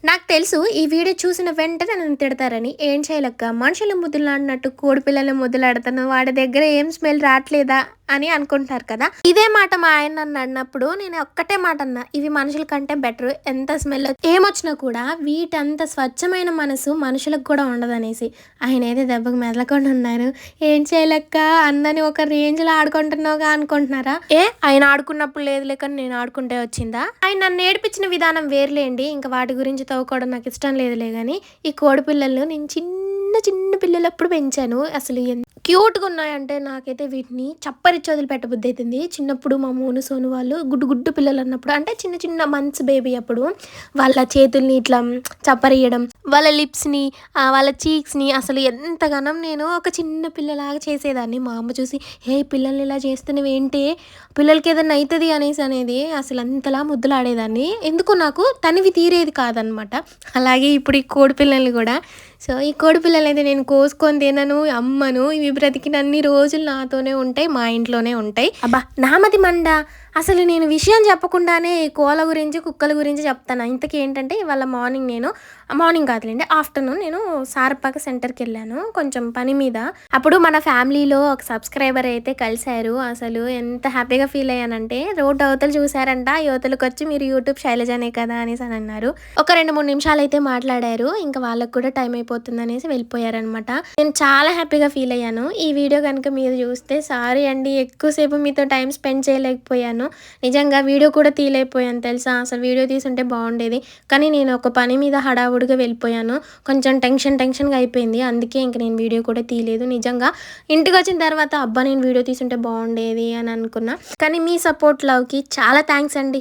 నాకు తెలుసు ఈ వీడియో చూసిన వెంటనే నన్ను తిడతారని. ఏం చేయలేక మనుషులు ముద్దులాడినట్టు కోడి పిల్లలు ముద్దులాడుతున్నావు. వాడి దగ్గర ఏం స్మెల్ రావట్లేదా అని అనుకుంటున్నారు కదా! ఇదే మాట మా ఆయన నన్ను అన్నప్పుడు నేను ఒక్కటే మాట అన్నా. ఇవి మనుషుల కంటే బెటర్. ఎంత స్మెల్ ఏమొచ్చినా కూడా వీటంత స్వచ్ఛమైన మనసు మనుషులకు కూడా ఉండదనేసి. ఆయన ఏదో దెబ్బకి మెదలకుండా ఉన్నారు. ఏం చేయలేక అందని ఒక రేంజ్‌లో ఆడుకుంటున్నావుగా అనుకుంటున్నారా? ఆయన ఆడుకున్నప్పుడు లేదులే కానీ నేను ఆడుకుంటే వచ్చిందా? ఆయన నన్ను ఏడిపించిన విధానం వేరులేండి. ఇంక వాటి గురించి తవ్వుకోవడం నాకు ఇష్టం లేదులే గానీ, ఈ కోడి పిల్లలు నేను చిన్న పిల్లలప్పుడు పెంచాను. అసలు క్యూట్‌గా ఉన్నాయంటే నాకైతే వీటిని చప్పరిచ్చి వదిలిపెట్టబుద్దయితుంది. చిన్నప్పుడు మా మోను, సోను వాళ్ళు గుడ్డు పిల్లలన్నప్పుడు అంటే చిన్న మంత్స్ బేబీ అప్పుడు వాళ్ళ చేతుల్ని ఇట్లా చప్పరియ్యడం, వాళ్ళ లిప్స్‌ని, వాళ్ళ చీక్స్‌ని అసలు ఎంతగనం నేను ఒక చిన్న పిల్లలాగా చేసేదాన్ని. మా అమ్మ చూసి, "ఏయ్! పిల్లల్ని ఇలా చేస్తున్నావేంటే? పిల్లలకేదన్నా అయితది" అనేది అసలు అంతలా ముద్దులాడేదాన్ని. ఎందుకో నాకు తనివి తీరేది కాదనమాట. అలాగే ఇప్పుడు ఈ కోడి పిల్లల్ని గూడా సో, ఈ కోడి పిల్లలైతే నేను కోసుకొని తినను, అమ్మను. ఇవి బ్రతికినన్ని రోజులు నాతోనే ఉంటాయి. మా ఇంట్లోనే ఉంటాయి. అబ్బా! నామతి మండ. అసలు నేను విషయం చెప్పకుండానే ఈ కోళ్ళ గురించి, కుక్కల గురించి చెప్తాను. ఇంతకీ ఏంటంటే ఇవాళ మార్నింగ్ కాదులెండి. ఆఫ్టర్‌నూన్ నేను సారపాక సెంటర్‌కెళ్ళాను. కొంచెం పని మీద. అప్పుడు మన ఫ్యామిలీలో ఒక సబ్స్క్రైబర్ అయితే కలిసారు. అసలు ఎంత హ్యాపీగా ఫీల్ అయ్యానంటే రోడ్డు అవతల చూసారంట. యువతలకొచ్చి మీరు యూట్యూబ్ శైలజనే కదా అనేసి అన్నారు. ఒక 2, 3 నిమిషాలైతే మాట్లాడారు. ఇంకా వాళ్ళకి కూడా టైం అయిపోతుందనేసి వెళ్ళిపోయారనమాట. నేను చాలా హ్యాపీగా ఫీల్ అయ్యాను. ఈ వీడియో కనుక మీరు చూస్తే సారీ అండి. ఎక్కువసేపు మీతో టైం స్పెండ్ చేయలేకపోయాను. నిజంగా వీడియో కూడా తీయలేకపోయాను తెలుసా! అసలు వీడియో తీసుంటే బాగుండేది. కానీ నేను ఒక పని మీద హడావుడిగా వెళ్ళిపోయాను. కొంచెం టెన్షన్‌గా అయిపోయింది. అందుకే ఇంక నేను వీడియో కూడా తీయలేదు. నిజంగా ఇంటికొచ్చిన తర్వాత అబ్బా! నేను వీడియో తీసుంటే బాగుండేది అని అనుకున్నా. కానీ మీ సపోర్ట్, లవ్‌కి చాలా థాంక్స్ అండి.